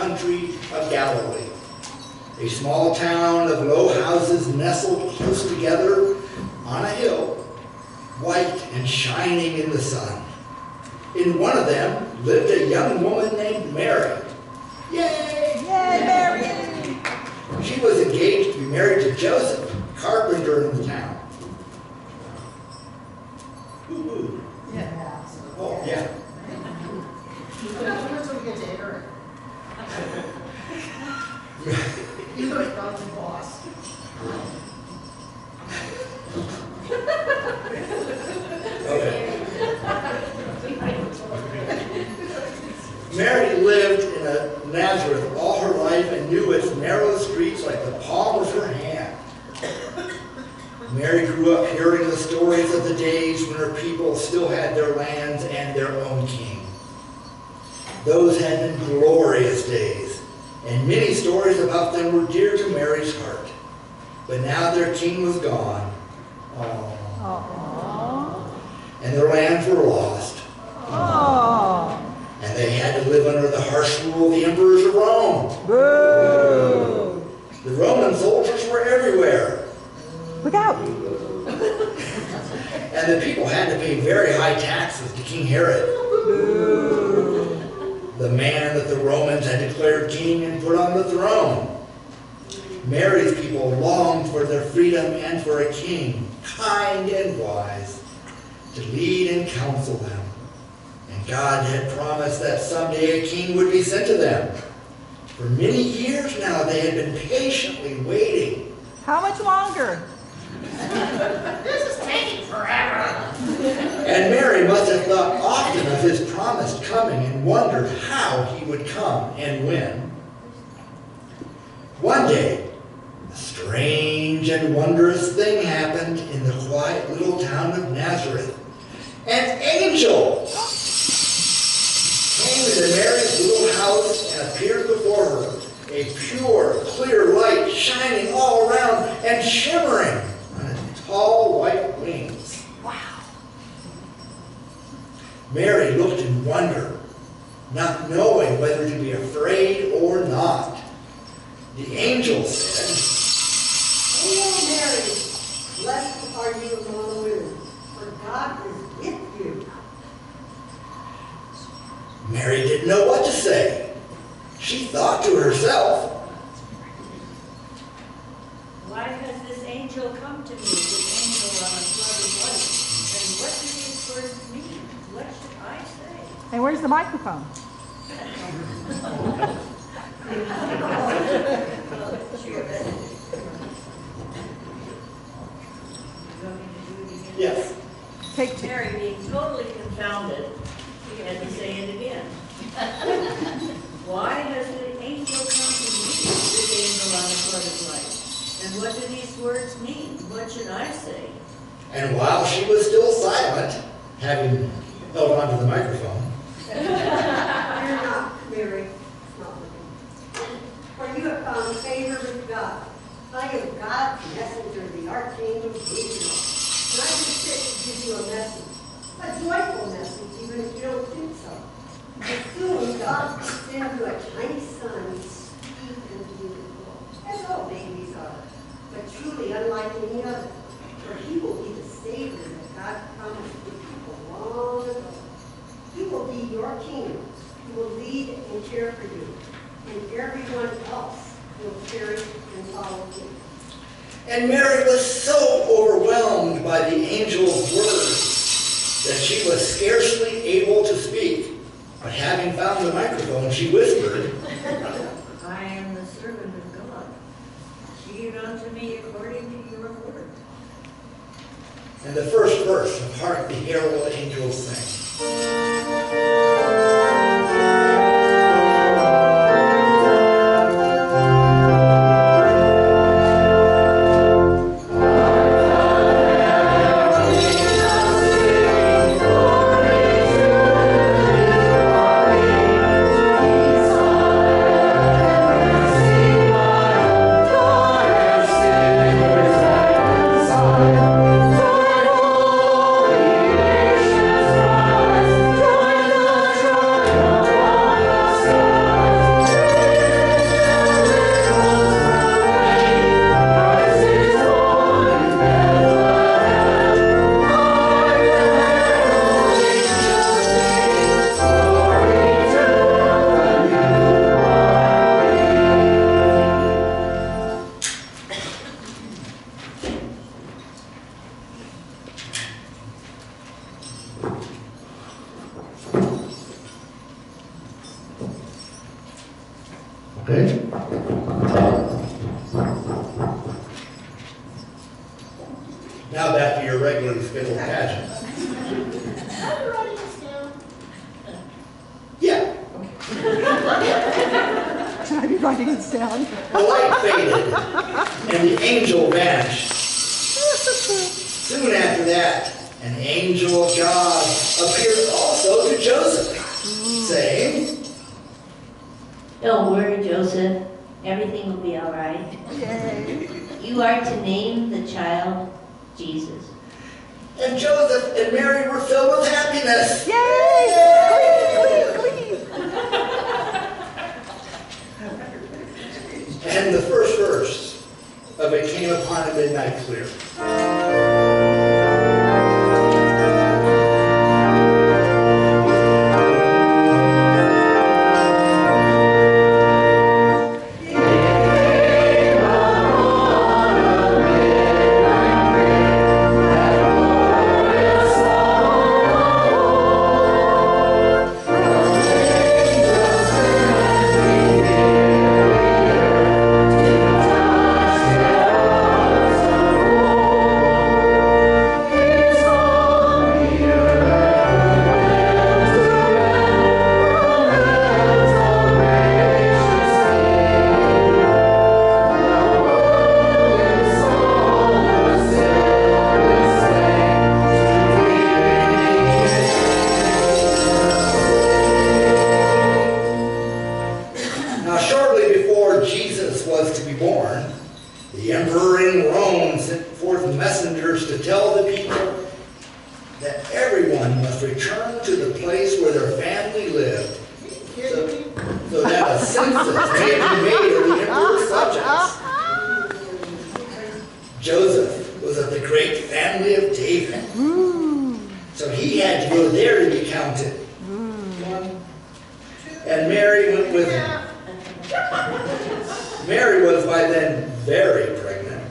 country of Galilee, a small town of low houses nestled close together on a hill, white and shining in the sun. In one of them lived a young woman named Mary. Yay! Yay, Mary! She was engaged to be married to Joseph, a carpenter in the town. Ooh. Yeah. Oh, yeah. You know it's not the boss. Okay. Mary lived in Nazareth all her life and knew its narrow streets like the palm of her hand. Mary grew up hearing the stories of the days when her people still had their lands and their own king. Those had been glorious days, and many stories about them were dear to Mary's heart. But now their king was gone. Aww. And their lands were lost. Aww. And they had to live under the harsh rule of the emperors of Rome. Boo! The Roman soldiers were everywhere. Look out! And the people had to pay very high taxes to King Herod, Boo! the man that the Romans had declared king and put on the throne. Mary's people longed for their freedom and for a king, kind and wise, to lead and counsel them. And God had promised that someday a king would be sent to them. For many years now they had been patiently waiting. How much longer? This is taking forever. And Mary must have thought often of his promised coming and wondered how he would come and when. One day, a strange and wondrous thing happened in the quiet little town of Nazareth. An angel came into Mary's little house and appeared before her, a pure, clear light shining all around and shimmering on its tall white wings. Wow. Mary looked in wonder, not knowing whether to be afraid or not. The angel said, Hail Mary, blessed are you among women, for God is with you. Mary didn't know what to say. She thought to herself, Why has this angel come to me, this angel on a flood of light? And what do these words mean? What should I say? And where's the microphone? yes. Take two. Mary, being totally confounded, she had to say it again. Why has the angel come to me, this angel on a flood of light? And what do these words mean? What should I say? And while she was still silent, having held onto the microphone, Fear not, Mary. Not looking. For you have found favor with God. I am God's messenger, the archangel Gabriel. And I can sit to give you a message, a joyful message, even if you don't think so. But soon God will send you a tiny son, sweet and beautiful, as all babies are, but truly unlike any other. For he will be the Savior that God promised to people long ago. He will be your king. He will lead and care for you, and everyone else will cherish and follow him. and Mary was so overwhelmed by the angel's words that she was scarcely able to speak. But having found the microphone, she whispered, I am the servant of God. Be it unto me according to your word. and the first verse of Hark the Herald Angels Sing. Joy Okay? Now back to your regularly scheduled pageant. I'm writing this down. Yeah. Should I be writing this down? The light faded, and the angel vanished. Soon after that, an angel of God appeared also to Joseph, saying, Don't worry, Joseph. Everything will be all right. Yay. You are to name the child Jesus. and Joseph and Mary were filled with happiness. Yay! Glee, glee, glee. And the first verse of It Came Upon a Midnight Clear. Now, shortly before Jesus was to be born, the emperor in Rome sent forth messengers to tell the people that everyone must return to the place where their family lived, so that a census may be made of the emperor's subjects. Joseph was of the great family of David, so he had to go there to be counted. And Mary went with him. Mary was by then very pregnant.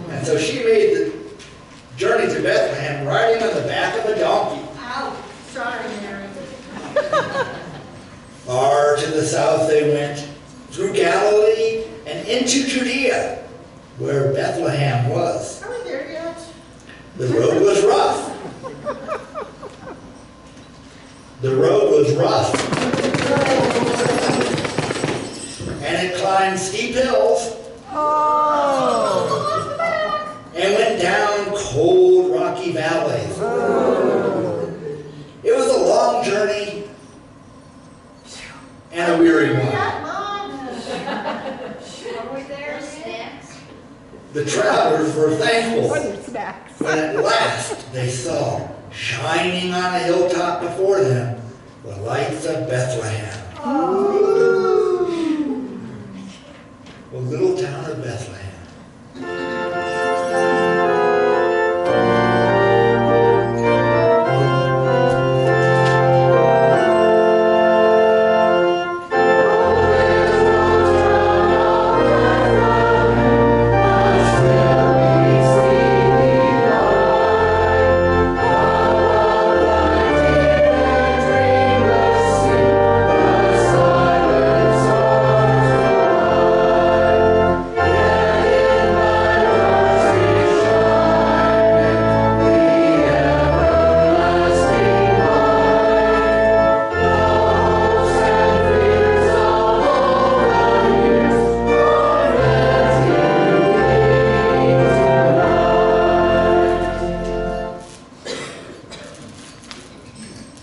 And so she made the journey to Bethlehem riding on the back of a donkey. Ow, sorry, Mary. Far to the south they went, through Galilee and into Judea, where Bethlehem was. Are we there yet? The road was rough. The road was rough. And it climbed steep hills and went down cold, rocky valleys. It was a long journey and a weary one. Mom. Are we there yet? The travelers were thankful What are snacks? when at last they saw, shining on a hilltop before them, the lights of Bethlehem. The little town of Bethlehem.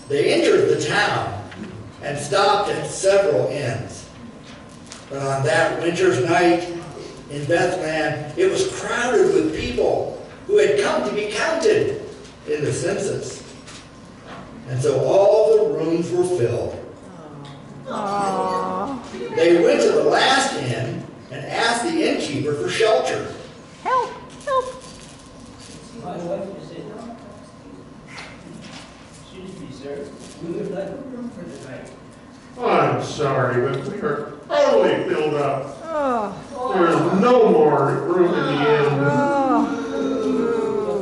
They entered the town and stopped at several inns. But on that winter's night in Bethlehem, it was crowded with people who had come to be counted in the census. And so all the rooms were filled. Aww. They went to the last inn and asked the innkeeper for shelter. Help! Help! My wife is in. She's reserved. We would like a room for the night. I'm sorry, but we are totally filled up. Oh. There's no more room in the inn. Oh.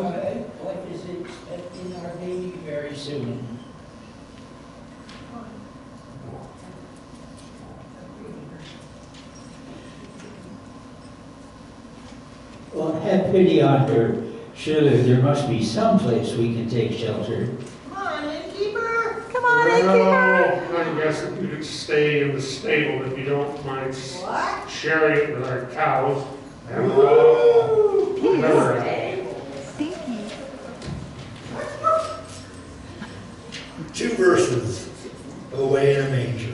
My wife is expecting our baby very soon. Well, have pity on her. Surely there must be some place we can take shelter. Come on, innkeeper. Come on, innkeeper. Well, I guess if you could stay in the stable if you don't mind What? sharing it with our cows. And another Stinky. 2 verses away in a manger.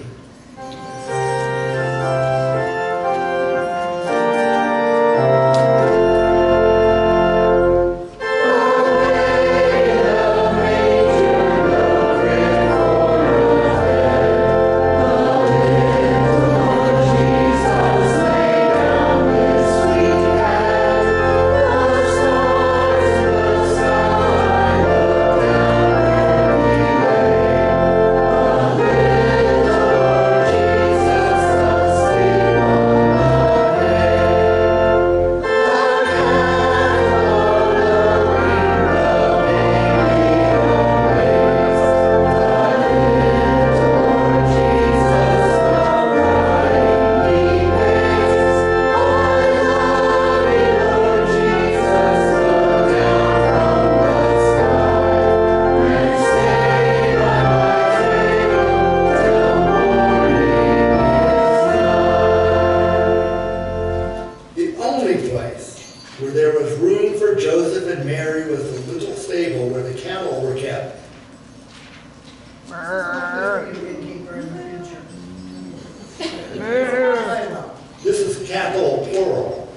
This is cattle plural.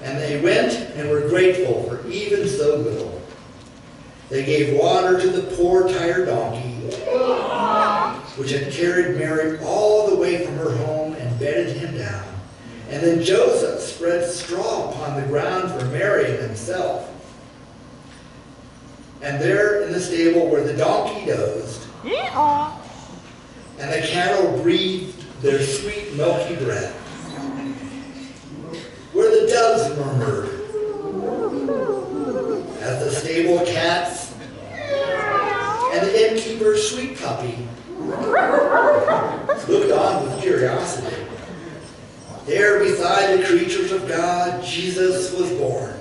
And they went and were grateful for even so little. They gave water to the poor tired donkey, which had carried Mary all the way from her home and bedded him down. And then Joseph spread straw upon the ground for Mary and himself. And there in the stable where the donkey dozed, and the cattle breathed their sweet milky breath, where the doves murmured, as the stable cats and the innkeeper's sweet puppy looked on with curiosity. There beside the creatures of God, Jesus was born.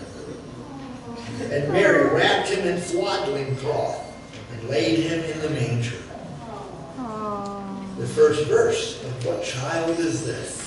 And Mary wrapped him in swaddling cloth and laid him in the manger. The first verse of What Child Is This?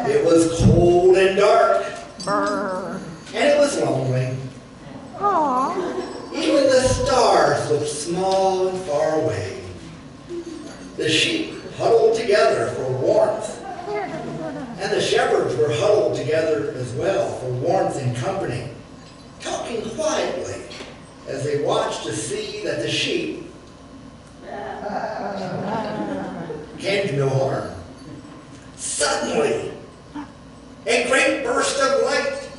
It was cold and dark, and it was lonely. Even the stars looked small and far away. The sheep huddled together for warmth, and the shepherds were huddled together as well for warmth and company, talking quietly as they watched to see that the sheep came to no harm. Suddenly, a great burst of light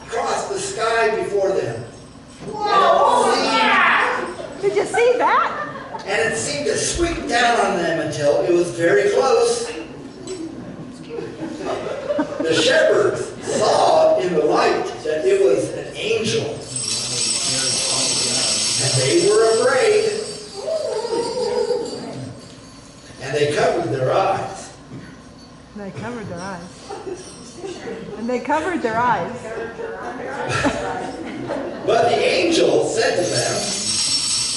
crossed the sky before them. Did you see that? And it seemed to sweep down on them until it was very close. The shepherds saw in the light that it was an angel, and they were afraid, and they covered their eyes. They covered their eyes. And they covered their eyes. But the angel said to them,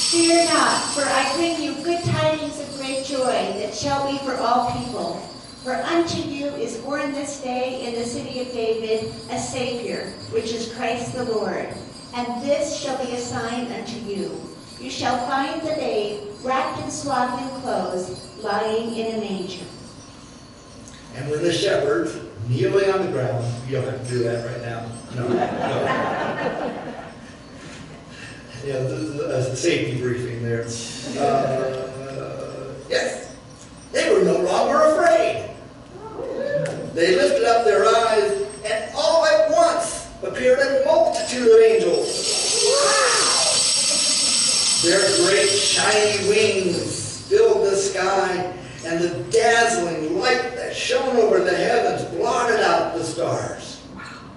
Fear not, for I bring you good tidings of great joy that shall be for all people. For unto you is born this day in the city of David a Savior, which is Christ the Lord. And this shall be a sign unto you. You shall find the babe wrapped in swaddling clothes, lying in a manger. And when the shepherds, kneeling on the ground, you don't have to do that right now. No. Yeah, a safety briefing there. Yes, they were no longer afraid. They lifted up their eyes, and all at once appeared a multitude of angels. Their great shiny wings filled the sky, and the dazzling light that shone over the heavens blotted out the stars.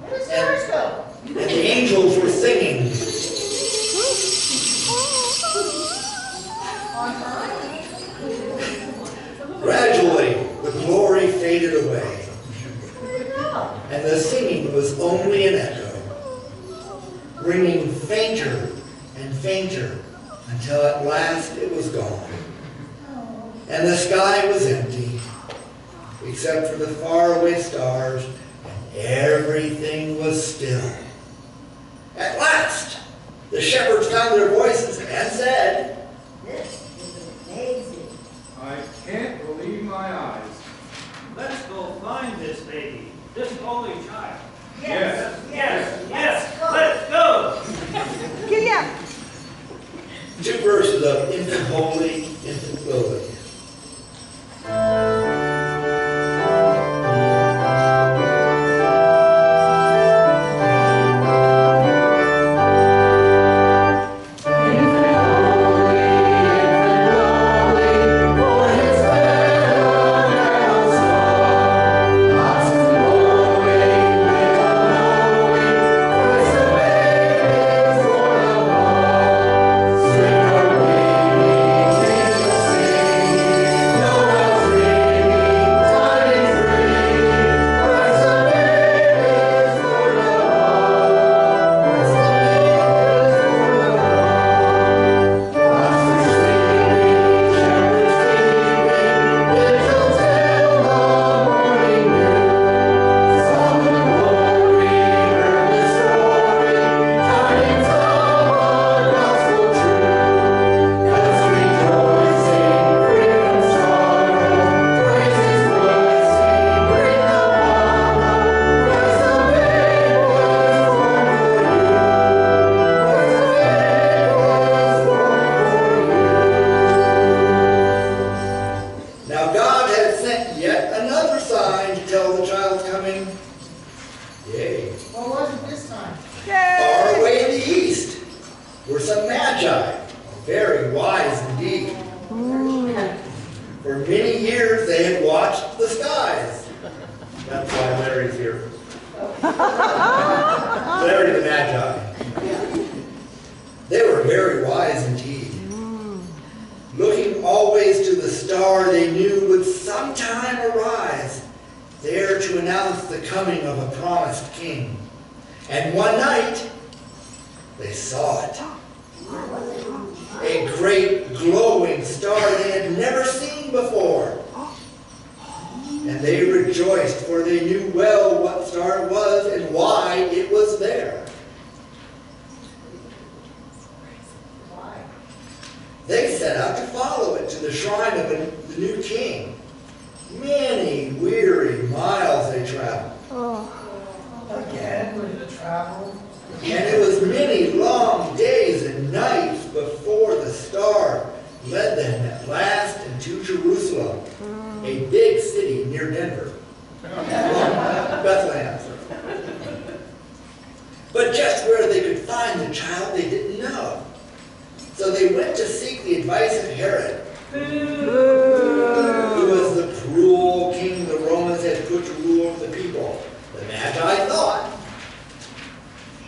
Where does stars go? And the angels were singing. Gradually, the glory faded away, and the singing was only an echo, ringing fainter and fainter until at last it was gone. And the sky was empty, except for the faraway stars, and everything was still. At last, the shepherds found their voices and said, This is amazing. I can't believe my eyes. Let's go find this baby, this holy child. Yes. Yes, let's go. Giddy up. 2 verses of infant holy, infant lowly.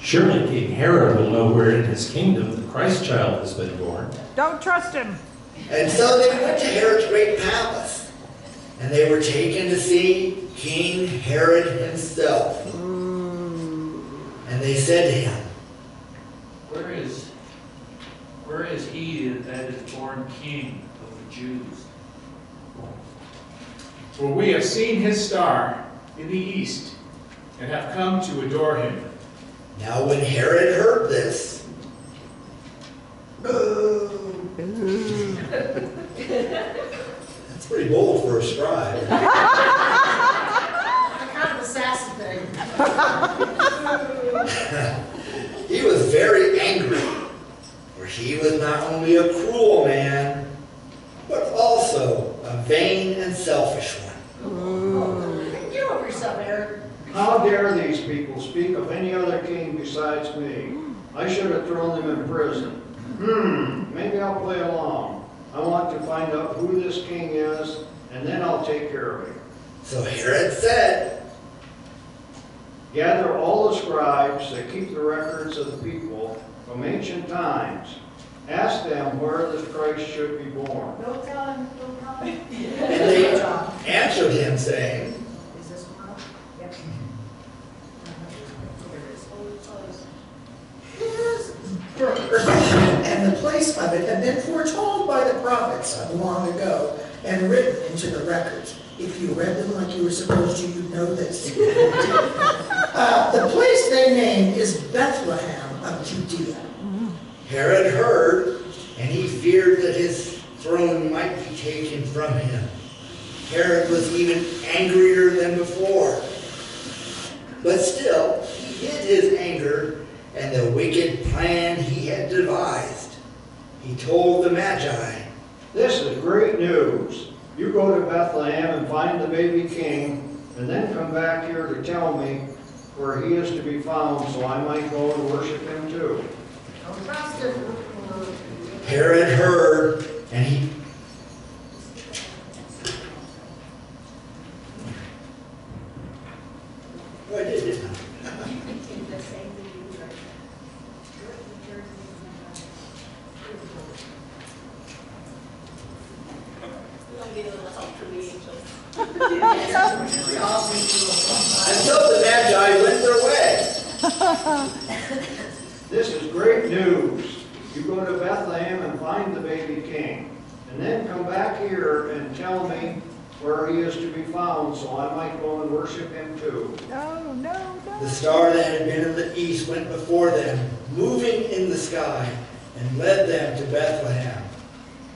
Surely King Herod will know where in his kingdom the Christ child has been born. Don't trust him. And so they went to Herod's great palace, and they were taken to see King Herod himself. And they said to him, Where is where is he that is born King of the Jews? For we have seen his star in the east and have come to adore him. Now when Herod heard this, boo! That's pretty bold for a scribe. Kind of a sassy thing. He was very angry, for he was not only a cruel man, but also a vain and selfish one. Get over yourself, Eric. How dare these people speak of any other king besides me? I should have thrown them in prison. Maybe I'll play along. I want to find out who this king is, and then I'll take care of him. So Herod said, gather all the scribes that keep the records of the people from ancient times. Ask them where the Christ should be born. Don't tell him, don't tell him. and they answered him, saying, Is this one? Yep. And the place of it had been foretold by the prophets of long ago and written into the records. If you read them like you were supposed to, you'd know this. The place they named is Bethlehem of Judea. Herod heard, and he feared that his throne might be taken from him. Herod was even angrier than before. But still, he hid his anger and the wicked plan he had devised. He told the Magi, this is great news. You go to Bethlehem and find the baby king, and then come back here to tell me where he is to be found, so I might go and worship him too. Don't trust him. Herod heard, and he oh, I did, didn't I? And so the Magi went their way. This is great news. You go to Bethlehem and find the baby king, and then come back here and tell me where he is to be found, so I might go and worship him too. No. The star that had been in the east went before them, moving in the sky, and led them to Bethlehem.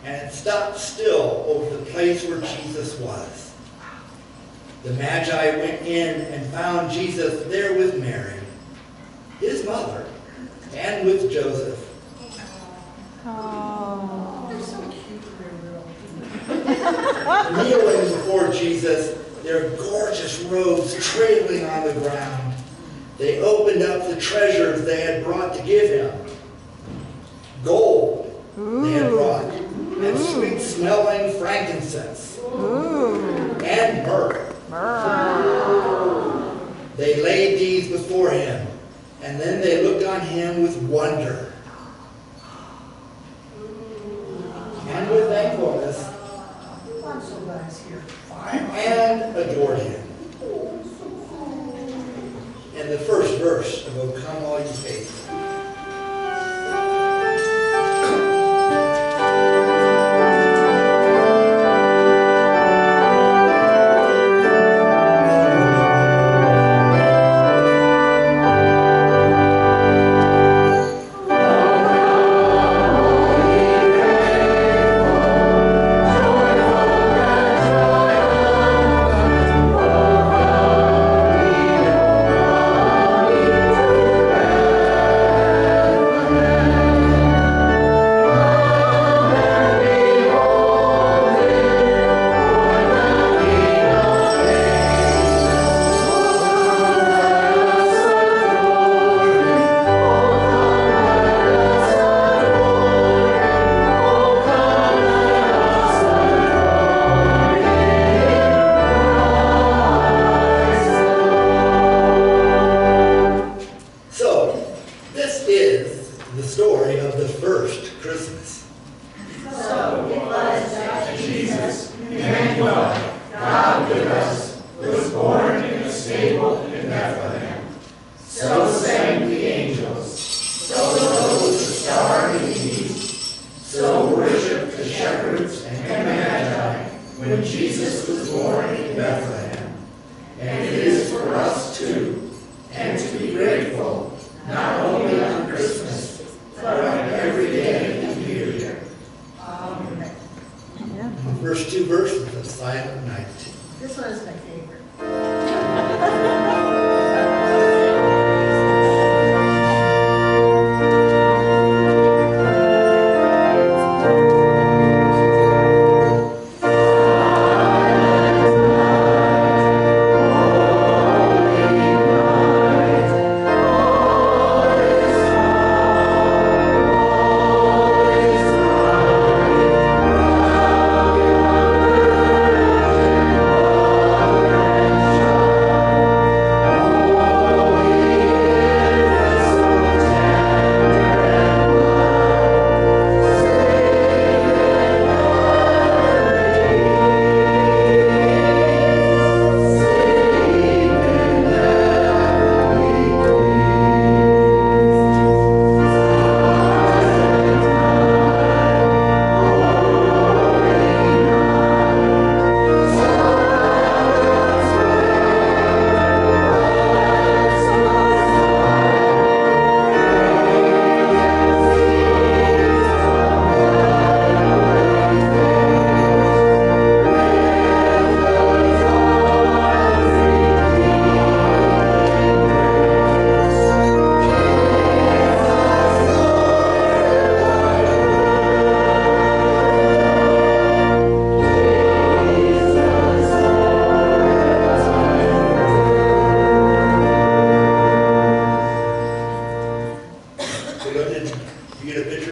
And it stopped still over the place where Jesus was. The Magi went in and found Jesus there with Mary, his mother, and with Joseph. They're so cute. Kneeling before Jesus, their gorgeous robes trailing on the ground, they opened up the treasures they had brought to give him. Gold they had brought, and sweet-smelling frankincense, and myrrh. They laid these before him, and then they looked on him with wonder and with thankfulness, and adored him. And the first verse of O Come All Ye Faithful. So it was that Jesus, Emmanuel, God with us,